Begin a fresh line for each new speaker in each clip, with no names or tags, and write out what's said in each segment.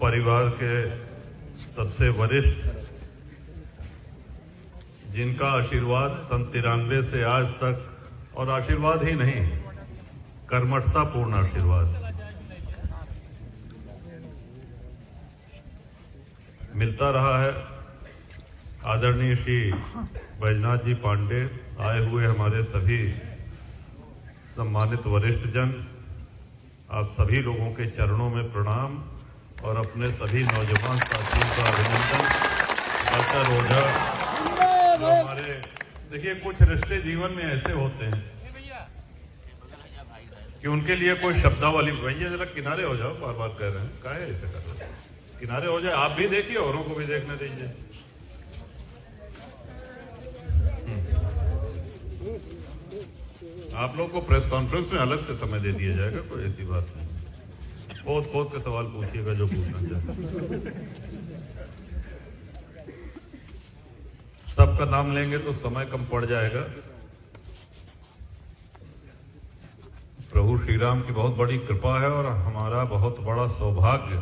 परिवार के सबसे वरिष्ठ, जिनका आशीर्वाद सन 93 से आज तक, और आशीर्वाद ही नहीं, कर्मठतापूर्ण आशीर्वाद मिलता रहा है। आदरणीय श्री बैजनाथ जी पांडे, आए हुए हमारे सभी सम्मानित वरिष्ठ जन, आप सभी लोगों के चरणों में प्रणाम और अपने सभी नौजवान साथियों का अभिनंदन। डॉक्टर ओझा, हमारे देखिए, कुछ रिश्ते जीवन में ऐसे होते हैं कि उनके लिए कोई शब्दावली, भैया जरा किनारे हो जाओ, बार बार कह रहे हैं, काहे ऐसे कर रहे हैं, किनारे हो जाए, आप भी देखिए, औरों को भी देखने दीजिए। आप लोग को प्रेस कॉन्फ्रेंस में अलग से समय दे दिया जाएगा, कोई ऐसी बात नहीं। खोद खोद के सवाल पूछिएगा जो पूछना चाहते। सबका नाम लेंगे तो समय कम पड़ जाएगा। प्रभु श्री राम की बहुत बड़ी कृपा है और हमारा बहुत बड़ा सौभाग्य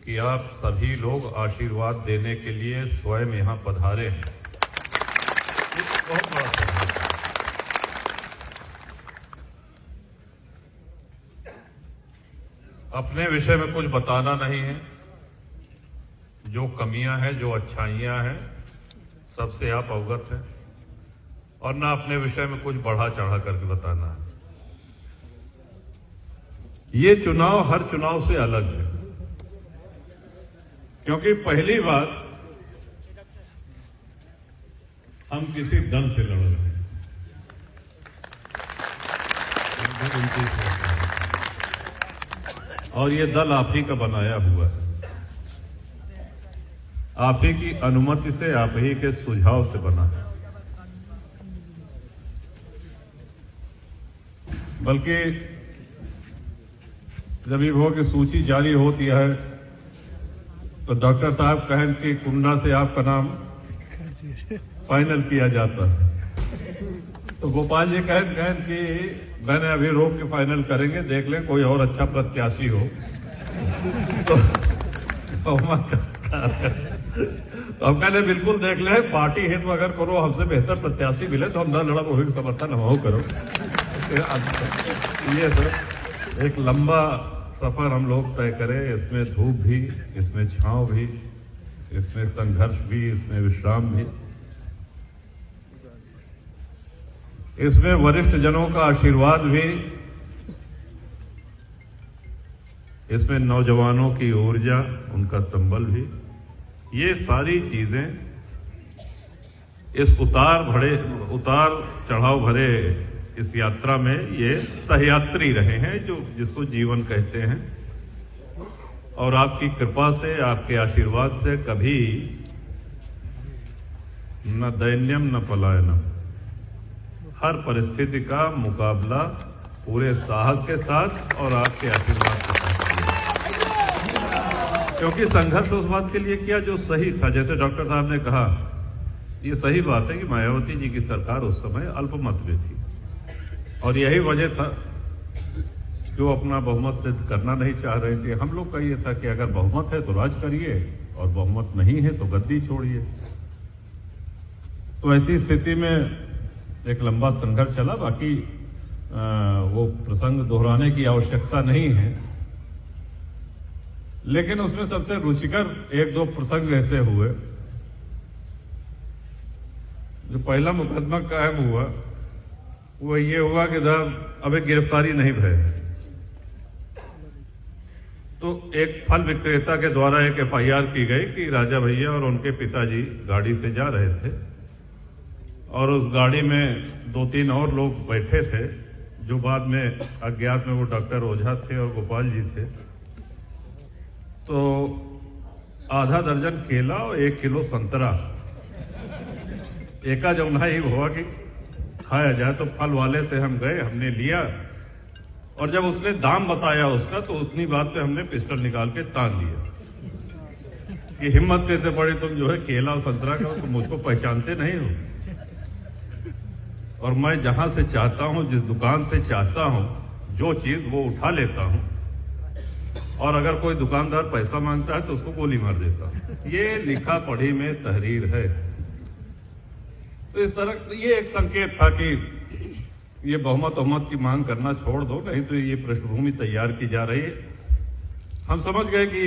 कि आप सभी लोग आशीर्वाद देने के लिए स्वयं यहां पधारे हैं। बहुत बड़ा सौभाग्य। अपने विषय में कुछ बताना नहीं है, जो कमियां हैं, जो अच्छाइयां हैं, सबसे आप अवगत हैं, और ना अपने विषय में कुछ बढ़ा चढ़ा करके बताना है। ये चुनाव हर चुनाव से अलग है, क्योंकि पहली बार हम किसी दल से लड़ रहे हैं। और ये दल आप ही का बनाया हुआ है, आप ही की अनुमति से, आप ही के सुझाव से बना है। बल्कि जब ये हो कि सूची जारी होती है तो डॉक्टर साहब कहें कि कुंडा से आपका नाम फाइनल किया जाता है, तो गोपाल जी कहें कि मैंने अभी रोक के फाइनल करेंगे, देख लें कोई और अच्छा प्रत्याशी हो तो हम कहने बिल्कुल देख लें, पार्टी हित में अगर करो, हमसे बेहतर प्रत्याशी मिले तो हम न लड़ा, वही समर्थन हम करो। ये सर एक लंबा सफर हम लोग तय करें, इसमें धूप भी, इसमें छांव भी, इसमें संघर्ष भी, इसमें विश्राम भी, इसमें वरिष्ठ जनों का आशीर्वाद भी, इसमें नौजवानों की ऊर्जा, उनका संबल भी। ये सारी चीजें इस उतार चढ़ाव भरे इस यात्रा में ये सहयात्री रहे हैं, जो जिसको जीवन कहते हैं। और आपकी कृपा से, आपके आशीर्वाद से कभी न दैन्यम न पलायनम, हर परिस्थिति का मुकाबला पूरे साहस के साथ और आपके आशीर्वाद के साथ किया। क्योंकि संघर्ष उस बात के लिए किया जो सही था। जैसे डॉक्टर साहब ने कहा, ये सही बात है कि मायावती जी की सरकार उस समय अल्पमत में थी, और यही वजह था जो अपना बहुमत सिद्ध करना नहीं चाह रहे थे। हम लोग का ये था कि अगर बहुमत है तो राज करिए, और बहुमत नहीं है तो गद्दी छोड़िए। तो ऐसी स्थिति में एक लंबा संघर्ष चला। बाकी वो प्रसंग दोहराने की आवश्यकता नहीं है, लेकिन उसमें सबसे रुचिकर एक दो प्रसंग ऐसे हुए। जो पहला मुकदमा कायम हुआ वो ये हुआ कि साहब अभी गिरफ्तारी नहीं भय, तो एक फल विक्रेता के द्वारा एक एफआईआर की गई कि राजा भैया और उनके पिताजी गाड़ी से जा रहे थे, और उस गाड़ी में 2-3 और लोग बैठे थे, जो बाद में अज्ञात में वो डॉक्टर ओझा थे और गोपाल जी थे। तो आधा दर्जन केला और 1 किलो संतरा, एका जमुना ही हुआ कि खाया जाए। तो फल वाले से हम गए, हमने लिया, और जब उसने दाम बताया उसका, तो उतनी बात पे हमने पिस्टल निकाल के तान लिया कि हिम्मत कैसे पड़ी तुम जो है केला और संतरा का, तुम मुझको पहचानते नहीं हो, और मैं जहां से चाहता हूं, जिस दुकान से चाहता हूं जो चीज, वो उठा लेता हूं। और अगर कोई दुकानदार पैसा मांगता है तो उसको गोली मार देता। ये लिखा पढ़ी में तहरीर है। तो इस तरह ये एक संकेत था कि ये बहुमत की मांग करना छोड़ दो, नहीं तो ये पृष्ठभूमि तैयार की जा रही है। हम समझ गए कि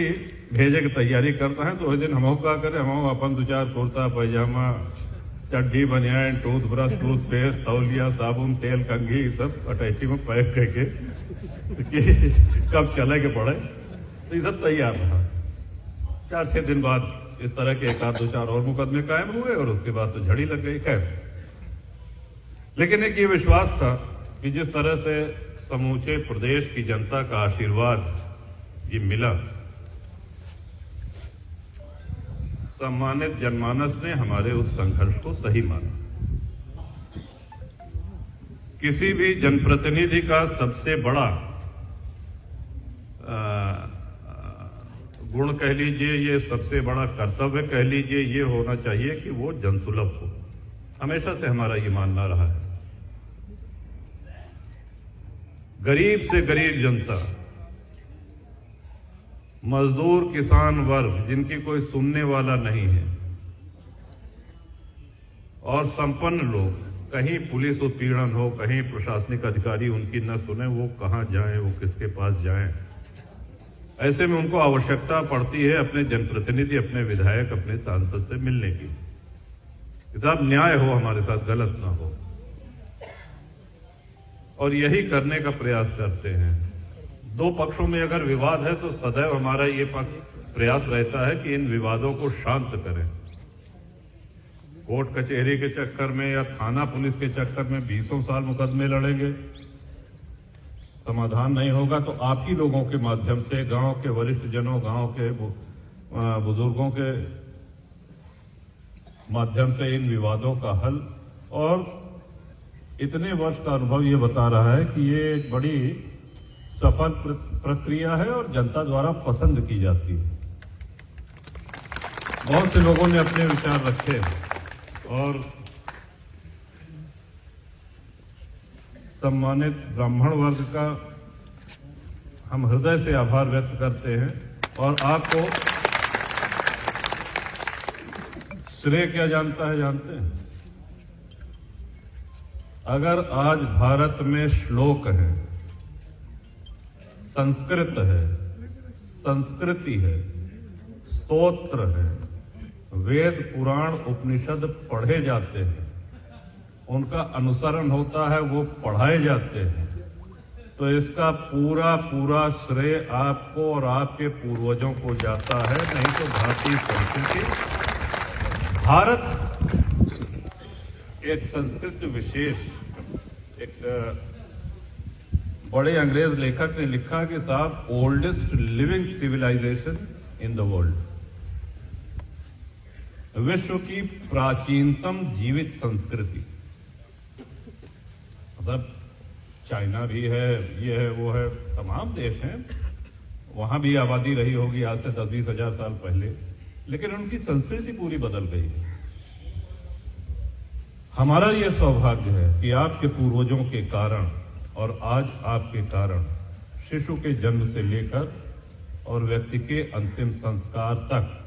भेजे की तैयारी करता है, तो उस दिन हम क्या करें, हम अपन 2-4 कुर्ता पैजामा चड्डी बनियान टूथब्रश टूथपेस्ट तौलिया साबुन तेल कंघी सब अटैची में पैक करके कि कब चले के पड़े, तो ये सब तैयार रहा। 4-6 दिन बाद इस तरह के 1-2-4 और मुकदमे कायम हुए और उसके बाद तो झड़ी लग गई। खैर, लेकिन एक ये विश्वास था कि जिस तरह से समूचे प्रदेश की जनता का आशीर्वाद ये मिला, सम्मानित जनमानस ने हमारे उस संघर्ष को सही माना। किसी भी जनप्रतिनिधि का सबसे बड़ा गुण कह लीजिए, ये सबसे बड़ा कर्तव्य कह लीजिए, ये होना चाहिए कि वो जनसुलभ हो। हमेशा से हमारा ये मानना रहा है। गरीब से गरीब जनता, मजदूर किसान वर्ग जिनकी कोई सुनने वाला नहीं है, और संपन्न लोग, कहीं पुलिस उत्पीड़न हो, कहीं प्रशासनिक अधिकारी उनकी न सुने, वो कहां जाएं, वो किसके पास जाएं। ऐसे में उनको आवश्यकता पड़ती है अपने जनप्रतिनिधि, अपने विधायक, अपने सांसद से मिलने की। साहब न्याय हो हमारे साथ, गलत ना हो, और यही करने का प्रयास करते हैं। दो पक्षों में अगर विवाद है तो सदैव हमारा ये प्रयास रहता है कि इन विवादों को शांत करें। कोर्ट कचहरी के चक्कर में या थाना पुलिस के चक्कर में 20 साल मुकदमे लड़ेंगे, समाधान नहीं होगा। तो आप ही लोगों के माध्यम से, गांव के वरिष्ठ जनों, गांव के बुजुर्गों के माध्यम से इन विवादों का हल, और इतने वर्ष का अनुभव ये बता रहा है कि ये एक बड़ी सफल प्रक्रिया है और जनता द्वारा पसंद की जाती है। बहुत से लोगों ने अपने विचार रखे और सम्मानित ब्राह्मण वर्ग का हम हृदय से आभार व्यक्त करते हैं। और आपको श्रेय क्या जानता है, जानते हैं? अगर आज भारत में श्लोक है, संस्कृत है, संस्कृति है, स्तोत्र है, वेद पुराण उपनिषद पढ़े जाते हैं, उनका अनुसरण होता है, वो पढ़ाए जाते हैं, तो इसका पूरा पूरा श्रेय आपको और आपके पूर्वजों को जाता है। नहीं तो भारतीय संस्कृति, भारत एक संस्कृत विशेष, एक बड़े अंग्रेज लेखक ने लिखा कि साहब oldest living civilization in the world, विश्व की प्राचीनतम जीवित संस्कृति। मतलब चाइना भी है, ये है, वो है, तमाम देश हैं, वहां भी आबादी रही होगी आज से 10-20 हजार साल पहले, लेकिन उनकी संस्कृति पूरी बदल गई है। हमारा यह सौभाग्य है कि आपके पूर्वजों के कारण और आज आपके कारण शिशु के जन्म से लेकर और व्यक्ति के अंतिम संस्कार तक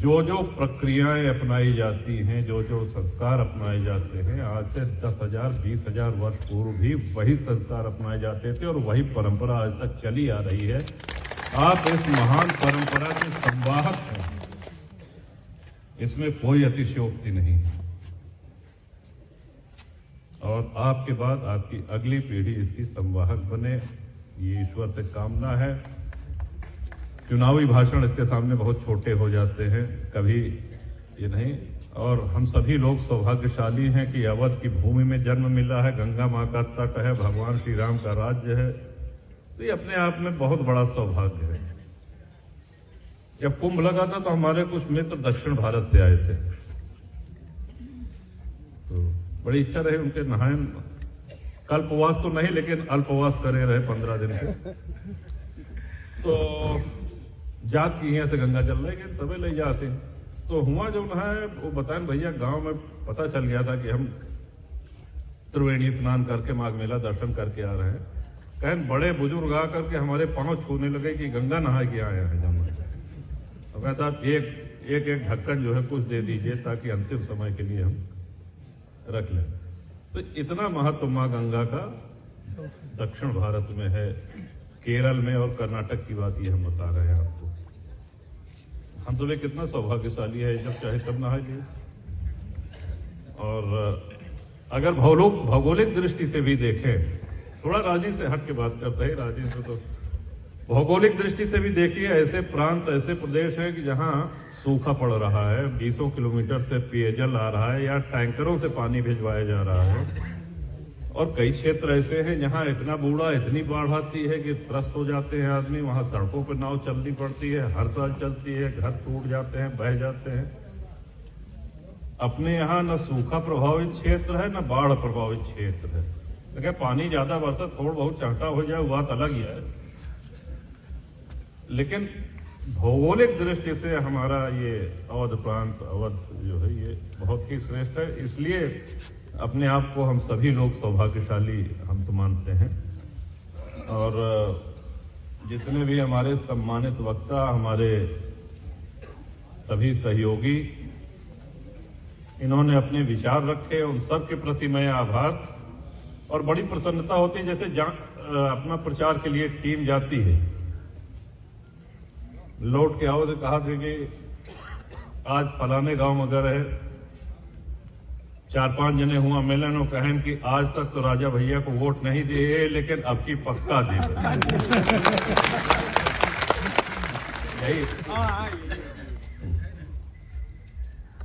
जो जो प्रक्रियाएं अपनाई जाती हैं, जो जो संस्कार अपनाए जाते हैं, आज से 10,000 20,000 वर्ष पूर्व भी वही संस्कार अपनाए जाते थे और वही परंपरा आज तक चली आ रही है। आप इस महान परंपरा के संवाहक हैं, इसमें कोई अतिशयोक्ति नहीं है। और आपके बाद आपकी अगली पीढ़ी इसकी संवाहक बने, ये ईश्वर से कामना है। चुनावी भाषण इसके सामने बहुत छोटे हो जाते हैं, कभी ये नहीं। और हम सभी लोग सौभाग्यशाली हैं कि अवध की भूमि में जन्म मिला है, गंगा मां का तट है, भगवान श्री राम का राज्य है, तो ये अपने आप में बहुत बड़ा सौभाग्य है। जब कुंभ लगा था तो हमारे कुछ मित्र दक्षिण भारत से आए थे, तो बड़ी इच्छा रही उनके नहाए, कल्पवास तो नहीं लेकिन अल्पवास करे रहे 15 दिन के। तो जात की यहाँ से गंगा चल रहे हैं, सबे ले जाते हैं। तो हुआ जो नहाए, वो बताएं भैया गांव में पता चल गया था कि हम त्रिवेणी स्नान करके माघ मेला दर्शन करके आ रहे हैं। कहें बड़े बुजुर्ग आकर के हमारे पांव छूने लगे कि गंगा नहा के आए हैं जमुना। तो कहता साहब एक ढक्कन जो है कुछ दे दीजिए ताकि अंतिम समय के लिए हम रख लें। तो इतना महत्व मां गंगा का दक्षिण भारत में है, केरल में और कर्नाटक की बात ये हम बता रहे हैं आपको। हम तो वे कितना सौभाग्यशाली है, जब चाहे तब नहा लिए। और अगर भौगोलिक दृष्टि से भी देखें, थोड़ा रांची से हट के बात करते हैं, रांची से तो भौगोलिक दृष्टि से भी देखिए, ऐसे प्रांत ऐसे प्रदेश हैं कि जहां सूखा पड़ रहा है, 20 किलोमीटर से पेयजल आ रहा है या टैंकरों से पानी भिजवाया जा रहा है। और कई क्षेत्र ऐसे हैं जहां इतना बूढ़ा इतनी बाढ़ आती है कि त्रस्त हो जाते हैं आदमी, वहां सड़कों पर नाव चलनी पड़ती है, हर साल चलती है, घर टूट जाते हैं, बह जाते हैं। अपने यहाँ न सूखा प्रभावित क्षेत्र है न बाढ़ प्रभावित क्षेत्र है। देखिए पानी ज्यादा बरसा थोड़ा बहुत चाहता हो जाए वो बात अलग ही है, लेकिन भौगोलिक दृष्टि से हमारा ये अवध प्रांत, अवध जो है ये बहुत ही श्रेष्ठ है। इसलिए अपने आप को हम सभी लोग सौभाग्यशाली हम तो मानते हैं। और जितने भी हमारे सम्मानित वक्ता, हमारे सभी सहयोगी, इन्होंने अपने विचार रखे, उन सब के प्रति मैं आभार। और बड़ी प्रसन्नता होती है जैसे अपना प्रचार के लिए टीम जाती है, लौट के आओ तो कहा थे कि आज फलाने गांव में अगर है 4-5 जने हुआ मिलन और कहें कि आज तक तो राजा भैया को वोट नहीं दिए, लेकिन अब की पक्का दे यही।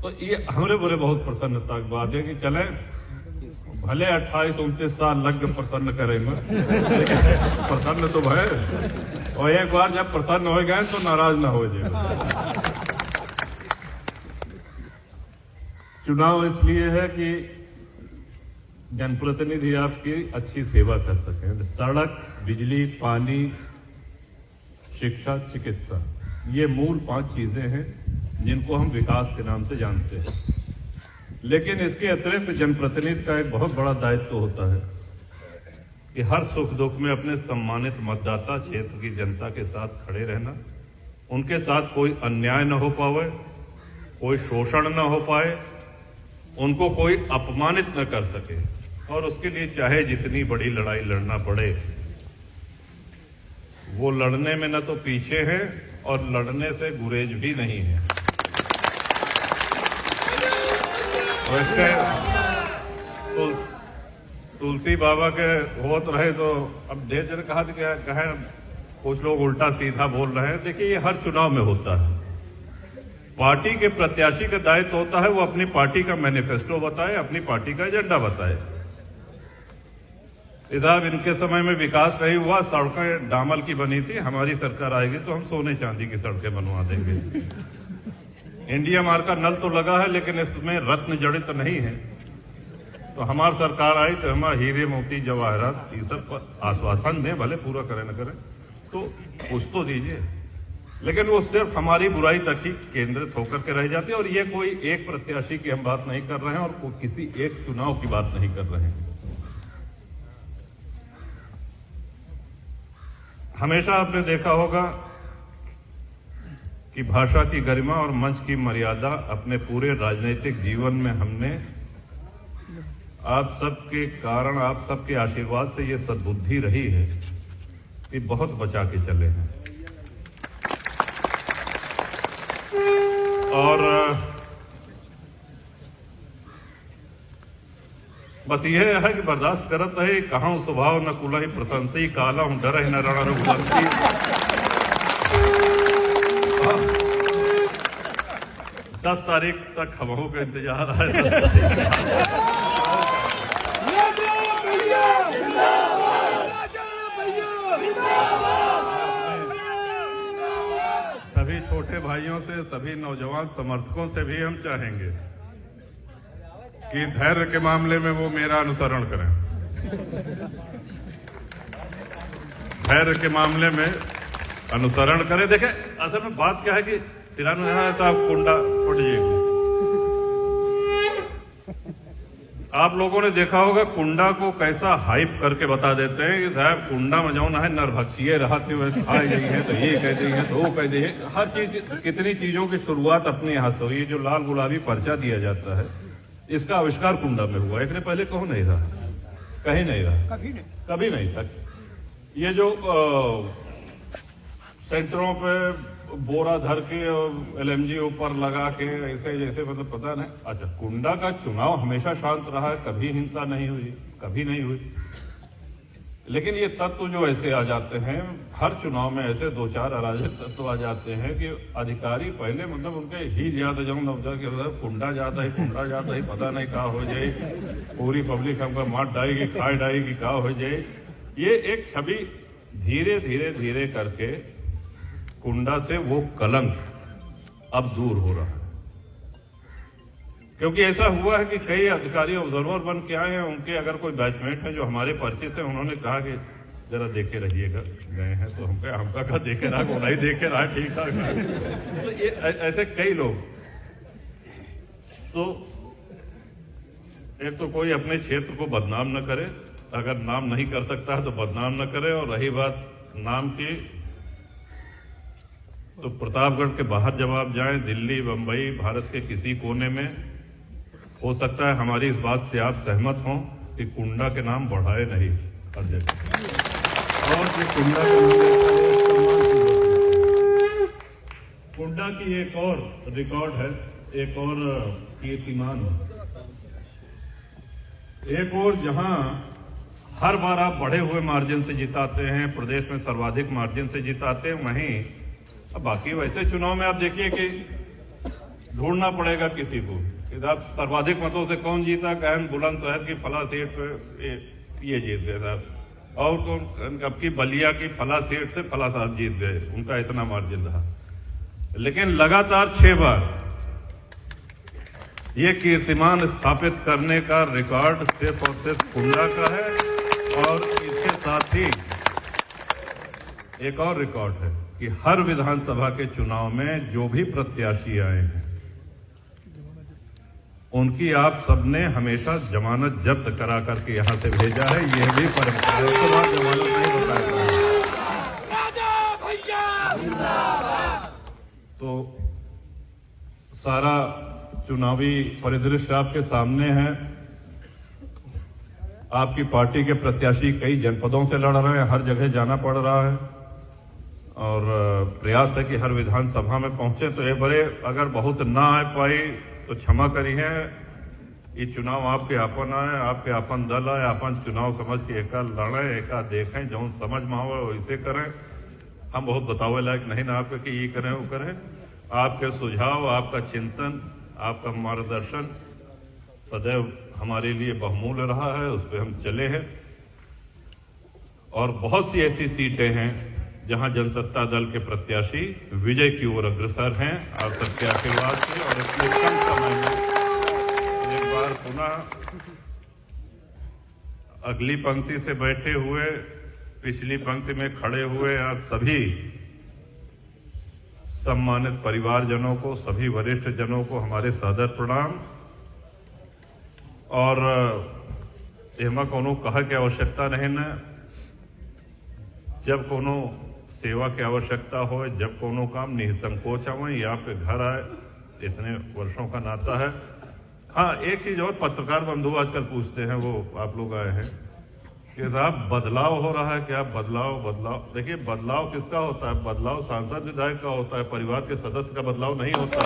तो ये हमारे बोले बहुत प्रसन्नता की बात है कि चले भले 28-29 साल लग गए प्रसन्न करेंगे, प्रसन्न तो भय। और एक बार जब प्रसन्न हो गए तो नाराज ना हो जाए। चुनाव इसलिए है कि जनप्रतिनिधि आपकी अच्छी सेवा कर सकें। सड़क, बिजली, पानी, शिक्षा, चिकित्सा, ये मूल 5 चीजें हैं जिनको हम विकास के नाम से जानते हैं। लेकिन इसके अतिरिक्त जनप्रतिनिधि का एक बहुत बड़ा दायित्व होता है कि हर सुख दुख में अपने सम्मानित मतदाता क्षेत्र की जनता के साथ खड़े रहना, उनके साथ कोई अन्याय न हो पाए, कोई शोषण न हो पाए, उनको कोई अपमानित न कर सके, और उसके लिए चाहे जितनी बड़ी लड़ाई लड़ना पड़े, वो लड़ने में न तो पीछे है और लड़ने से गुरेज भी नहीं है। वैसे तुलसी बाबा के होत रहे तो अब ढेर जन कहा कुछ लोग उल्टा सीधा बोल रहे हैं। देखिए ये हर चुनाव में होता है। पार्टी के प्रत्याशी का दायित्व होता है वो अपनी पार्टी का मैनिफेस्टो बताए, अपनी पार्टी का एजेंडा बताए। इधर इनके समय में विकास नहीं हुआ, सड़कें डामर की बनी थी, हमारी सरकार आएगी तो हम सोने चांदी की सड़कें बनवा देंगे। इंडिया मार्ग का नल तो लगा है लेकिन इसमें रत्न जड़ित नहीं है। तो हमारी सरकार आई तो हमारे हीरे मोती जवाहरात ये सब आश्वासन दें, भले पूरा करें न करें तो कुछ तो दीजिए, लेकिन वो सिर्फ हमारी बुराई तक ही केंद्रित होकर के रह जाती है। और ये कोई एक प्रत्याशी की हम बात नहीं कर रहे हैं और किसी एक चुनाव की बात नहीं कर रहे हैं। हमेशा आपने देखा होगा कि भाषा की गरिमा और मंच की मर्यादा अपने पूरे राजनीतिक जीवन में हमने आप सबके कारण, आप सबके आशीर्वाद से ये सद्बुद्धि रही है कि बहुत बचा के चले हैं। और बस यह है कि बर्दाश्त करत है, कहां स्वभाव न कुलहि प्रशंसी, काला हूं डर न रण रघुवंशी। 10 तारीख तक हमों का इंतजार है। सभी छोटे भाइयों से, सभी नौजवान समर्थकों से भी हम चाहेंगे कि धैर्य के मामले में वो मेरा अनुसरण करें। धैर्य के मामले में अनुसरण करें। देखें असल में बात क्या है कि तिरानवे साहब कुंडा फट जाएगी। आप लोगों ने देखा होगा कुंडा को कैसा हाइप करके बता देते हैं कि साहब कुंडा में जाओ ना है नरभक्षिए रहा थी खाई गई है तो ये कह दी है तो वो कह दी है। हर चीज कितनी चीजों की शुरुआत अपने हाथ से हुई। जो लाल गुलाबी पर्चा दिया जाता है इसका आविष्कार कुंडा में हुआ। इसने पहले कहो नहीं रहा, कहीं नहीं रहा, कभी नहीं था। ये जो सेंटरों पे बोरा धर के और एलएमजी ऊपर लगा के ऐसे जैसे मतलब पता नहीं। अच्छा, कुंडा का चुनाव हमेशा शांत रहा है, कभी हिंसा नहीं हुई, कभी नहीं हुई। लेकिन ये तत्व जो ऐसे आ जाते हैं, हर चुनाव में ऐसे दो चार अराजक तत्व आ जाते हैं कि अधिकारी पहले मतलब उनके ही ज्यादा जाऊं नवजा के कुंडा जाता ही पता नहीं कहा हो जाए, पूरी पब्लिक हमको मार डाएगी खाए डाएगी कहा हो जाए। ये एक छवि धीरे धीरे धीरे करके कुंडा से वो कलंक अब दूर हो रहा है। क्योंकि ऐसा हुआ है कि कई अधिकारी ऑब्जर्वर बन के आए हैं, उनके अगर कोई बैचमेट हैं जो हमारे परिचित हैं, उन्होंने कहा कि जरा देखे रहिएगा, गए हैं तो हमका कहा देखे रहा को नहीं देखे रहा ठीक ठाक। तो ये ऐसे कई लोग। तो एक तो कोई अपने क्षेत्र को बदनाम न करे, अगर नाम नहीं कर सकता है तो बदनाम न करे। और रही बात नाम की, तो प्रतापगढ़ के बाहर जब आप जाएं, दिल्ली बंबई भारत के किसी कोने में, हो सकता है हमारी इस बात से आप सहमत हों कि कुंडा के नाम बढ़ाए नहीं हर जगह। और ये कुंडा की एक और रिकॉर्ड है, एक और कीर्तिमान, एक और जहां हर बार आप बढ़े हुए मार्जिन से जिताते हैं, प्रदेश में सर्वाधिक मार्जिन से जिताते हैं, वहीं अब बाकी वैसे चुनाव में आप देखिए कि ढूंढना पड़ेगा किसी को कि आप सर्वाधिक मतों से कौन जीता, कहें बुलंदशहर की फला सीट पे ये जीत गए साहब, और कौन अब की बलिया की फला सीट से फला साहब जीत गए, उनका इतना मार्जिन रहा। लेकिन लगातार 6 बार ये कीर्तिमान स्थापित करने का रिकॉर्ड सिर्फ और सिर्फ कुंडा का है। और इसके साथ ही एक और रिकॉर्ड है कि हर विधानसभा के चुनाव में जो भी प्रत्याशी आए हैं उनकी आप सबने हमेशा जमानत जब्त करा करके यहां से भेजा है। यह भी परंपरा है, उसके बाद जमानत नहीं बताया। तो सारा चुनावी परिदृश्य आपके सामने है। आपकी पार्टी के प्रत्याशी कई जनपदों से लड़ रहे हैं, हर जगह जाना पड़ रहा है और प्रयास है कि हर विधानसभा में पहुंचे। तो ये बड़े अगर बहुत ना आ पाई तो क्षमा करिए। ये चुनाव आपके आपन आए, आपके आपन दल आए, आपन चुनाव समझ के एका लड़े, एका देखें, जो समझ में आवे वैसे करें। हम बहुत बतावे लायक नहीं ना आपके कि ये करें वो करें। आपके सुझाव, आपका चिंतन, आपका मार्गदर्शन सदैव हमारे लिए बहुमूल्य रहा है, उस पर हम चले हैं। और बहुत सी ऐसी सीटें हैं जहां जनसत्ता दल के प्रत्याशी विजय की ओर अग्रसर हैं आप सबके आशीर्वाद से। और इतने कम समय में एक बार पुनः अगली पंक्ति से बैठे हुए, पिछली पंक्ति में खड़े हुए आप सभी सम्मानित परिवारजनों को, सभी वरिष्ठ जनों को हमारे सादर प्रणाम। और एमा कोनो कहा की आवश्यकता नहीं न, जब कोनो सेवा की आवश्यकता हो, जब कोनो काम निसंकोच आवे, यहाँ पे घर आए, इतने वर्षों का नाता है। हाँ, एक चीज और पत्रकार बंधु आजकल पूछते हैं, वो आप लोग आए हैं कि साहब बदलाव हो रहा है क्या? बदलाव देखिए, बदलाव किसका होता है? बदलाव सांसद विधायक का होता है, परिवार के सदस्य का बदलाव नहीं होता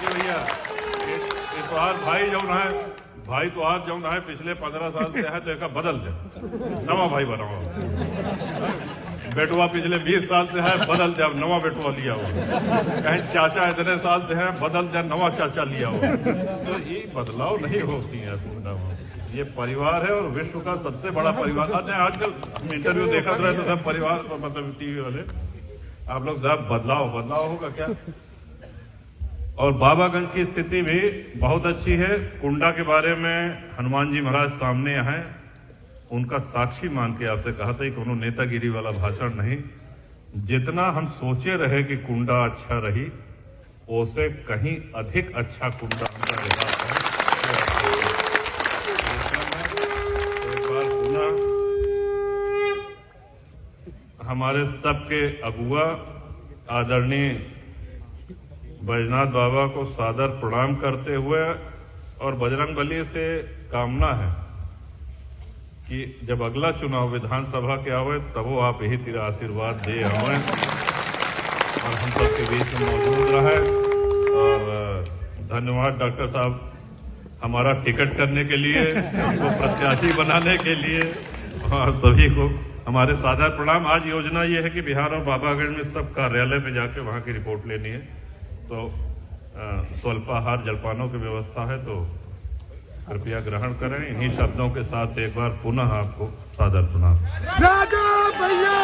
भैया। तो आज भाई तो आज जो है पिछले 15 साल से है तो एक बदल दे, नवा भाई बनाओ। बेटुआ पिछले 20 साल से है, बदल दे, अब नवा बेटुआ लिया हो। कहीं चाचा इतने साल से है, बदल दे, नवा चाचा लिया हो। तो ये बदलाव नहीं होती है। ये परिवार है और विश्व का सबसे बड़ा परिवार। आजकल इंटरव्यू देखा रहे तो सब परिवार मतलब टीवी वाले आप लोग साहब बदलाव होगा क्या? और बाबागंज की स्थिति भी बहुत अच्छी है। कुंडा के बारे में हनुमान जी महाराज सामने आए, उनका साक्षी मान के आपसे कहा था कि कोनो नेतागिरी वाला भाषण नहीं। जितना हम सोचे रहे कि कुंडा अच्छा रही, उससे कहीं अधिक अच्छा कुंभ का विकास है। एक बार पुनः हमारे सबके अगुआ आदरणीय बैजनाथ बाबा को सादर प्रणाम करते हुए और बजरंगबली से कामना है कि जब अगला चुनाव विधानसभा के आवे तब वो आप यही तेरा आशीर्वाद दे हमें और हम सबके बीच में मौजूद रहे। और धन्यवाद डॉक्टर साहब हमारा टिकट करने के लिए, हमको प्रत्याशी बनाने के लिए, और सभी को हमारे सादर प्रणाम। आज योजना ये है कि बिहार और बाबागंज में सब कार्यालय पे जाके वहां की रिपोर्ट लेनी है, तो स्वल्पाहार जलपानों की व्यवस्था है, तो कृपया ग्रहण करें। इन्हीं शब्दों के साथ एक बार पुनः आपको सादर प्रणाम।
राजा भैया